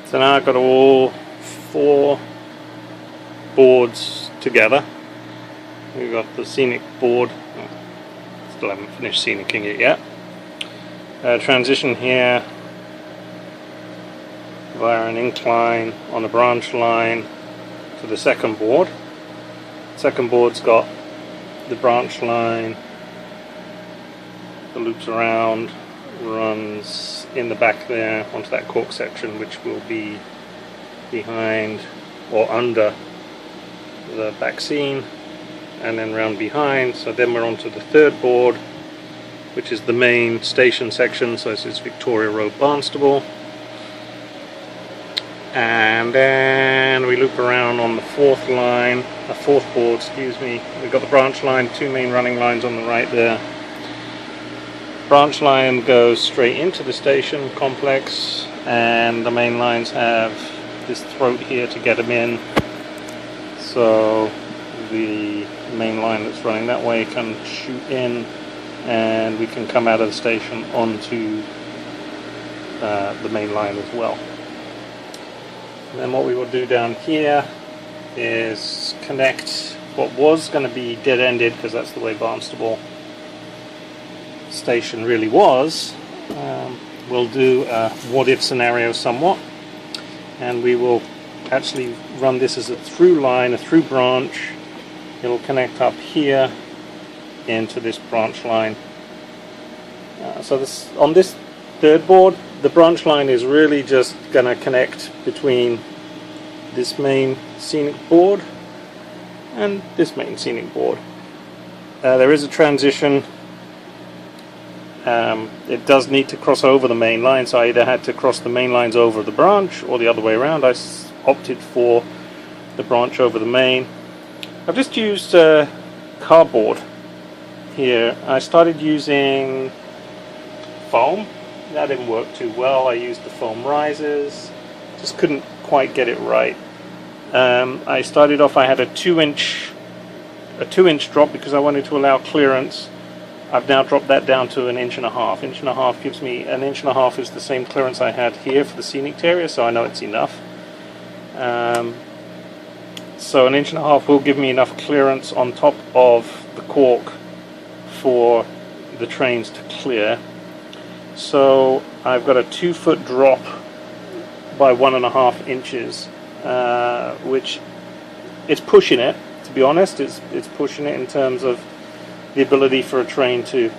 So now I've got all 4 boards together. We've got the scenic board, still haven't finished scenicking it yet. Transition here via an incline on a branch line to the second board. Second board's got the branch line that loops around, runs in the back there onto that cork section, which will be behind or under the back scene, and then round behind. So then we're onto the third board, which is the main station section. So this is Victoria Road, Barnstable. And then we loop around on the fourth board, excuse me. We've got the branch line, 2 main running lines on the right there. Branch line goes straight into the station complex, and the main lines have this throat here to get them in. So the main line that's running that way can shoot in, and we can come out of the station onto the main line as well. And then what we will do down here is connect what was going to be dead-ended, because that's the way Barnstable station really was. We'll do a what-if scenario somewhat, and we will actually run this as a through line, a through branch. It'll connect up here into this branch line. So this, on this third board, the branch line is really just going to connect between this main scenic board and this main scenic board. There is a transition. It does need to cross over the main line, so I either had to cross the main lines over the branch or the other way around. I opted for the branch over the main. I've just used cardboard here. I started using foam. That didn't work too well. I used the foam risers, just couldn't quite get it right. I started off, I had a 2-inch drop because I wanted to allow clearance. I've now dropped that down to 1.5 inches. 1.5 inches gives me 1.5 inches is the same clearance I had here for the scenic area, so I know it's enough. So 1.5 inches will give me enough clearance on top of the cork for the trains to clear. So I've got a 2-foot drop by 1.5 inches, which it's pushing it, to be honest. It's pushing it in terms of the ability for a train to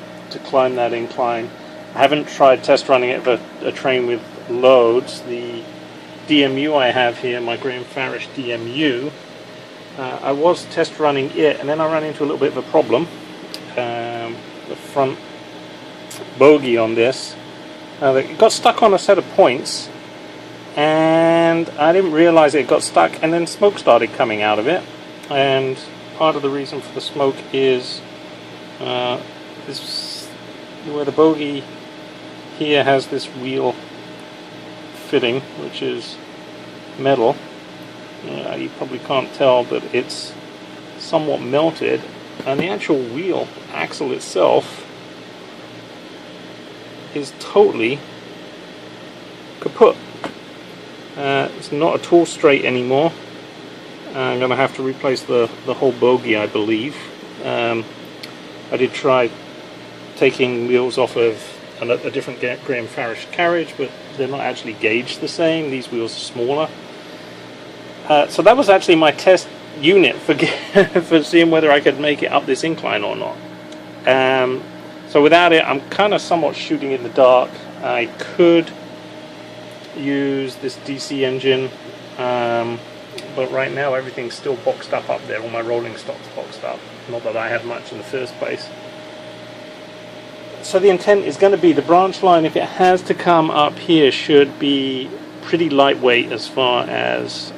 climb that incline. I haven't tried test running it for a train with loads. The DMU I have here, my Graham Farish DMU, I was test running it, and then I ran into a little bit of a problem. The front bogie on this, it got stuck on a set of points, and I didn't realize it got stuck, and then smoke started coming out of it. And part of the reason for the smoke is this, where the bogie here has this wheel fitting, which is metal. You probably can't tell, but it's somewhat melted, and the actual wheel axle itself is totally kaput. It's not at all straight anymore. I'm going to have to replace the whole bogie, I believe. I did try taking wheels off of a different Graham Farish carriage, but they're not actually gauged the same. These wheels are smaller. So that was actually my test unit for for seeing whether I could make it up this incline or not. So without it, I'm kind of somewhat shooting in the dark. I could use this DC engine, but right now everything's still boxed up there. All my rolling stock's boxed up. Not that I had much in the first place. So the intent is going to be the branch line, if it has to come up here, should be pretty lightweight as far as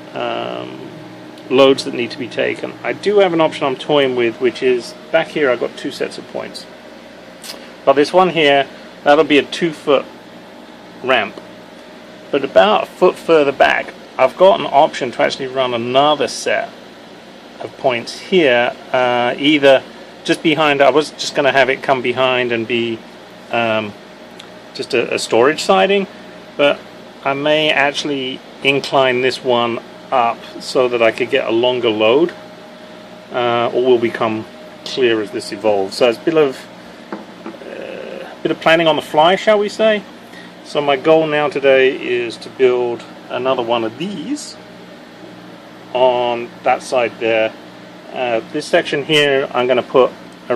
loads that need to be taken. I do have an option I'm toying with, which is back here I've got 2 sets of points. But this one here, that'll be a 2-foot ramp. But about a foot further back, I've got an option to actually run another set of points here, either just behind. I was just going to have it come behind and be just a storage siding, but I may actually incline this one up so that I could get a longer load. All will become clear as this evolves. So it's a bit of planning on the fly, shall we say. So my goal now today is to build another one of these on that side there. This section here I'm going to put a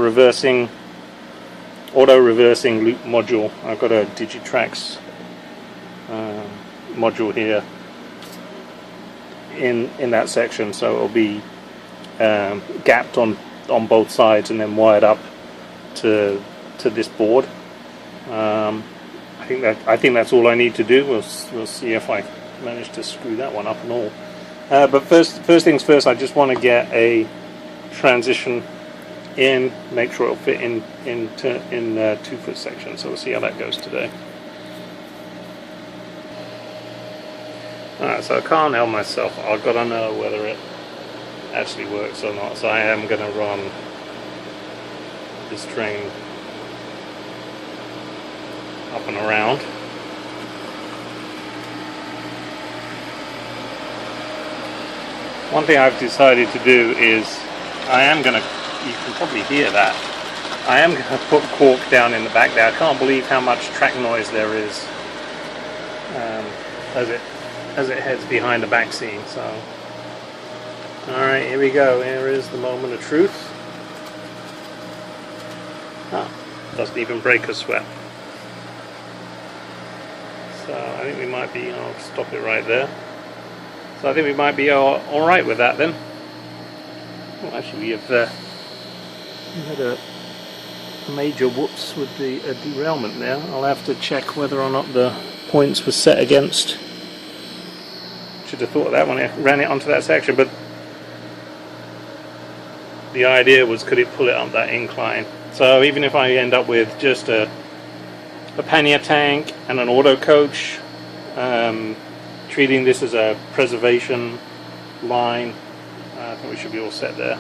auto reversing loop module. I've got a Digitrax module here in that section, so it'll be gapped on both sides and then wired up to this board. I think that's all I need to do. We'll see if I manage to screw that one up and all. But first things first, I just want to get a transition in, make sure it'll fit in 2-foot section. So we'll see how that goes today. Alright, so I can't help myself. I've got to know whether it actually works or not. So I am going to run this train up and around. One thing I've decided to do is I am going to, you can probably hear that, I am going to put cork down in the back there. I can't believe how much track noise there is as it heads behind the back seam. So, alright, here we go. Here is the moment of truth. Doesn't even break a sweat. So I think we might be, I'll stop it right there. So I think we might be alright with that then. Well, actually we have had a major whoops with the derailment there. I'll have to check whether or not the points were set against. Should have thought of that when I ran it onto that section, but the idea was, could it pull it up that incline? So even if I end up with just a pannier tank and an auto coach, treating this as a preservation line, I think we should be all set there.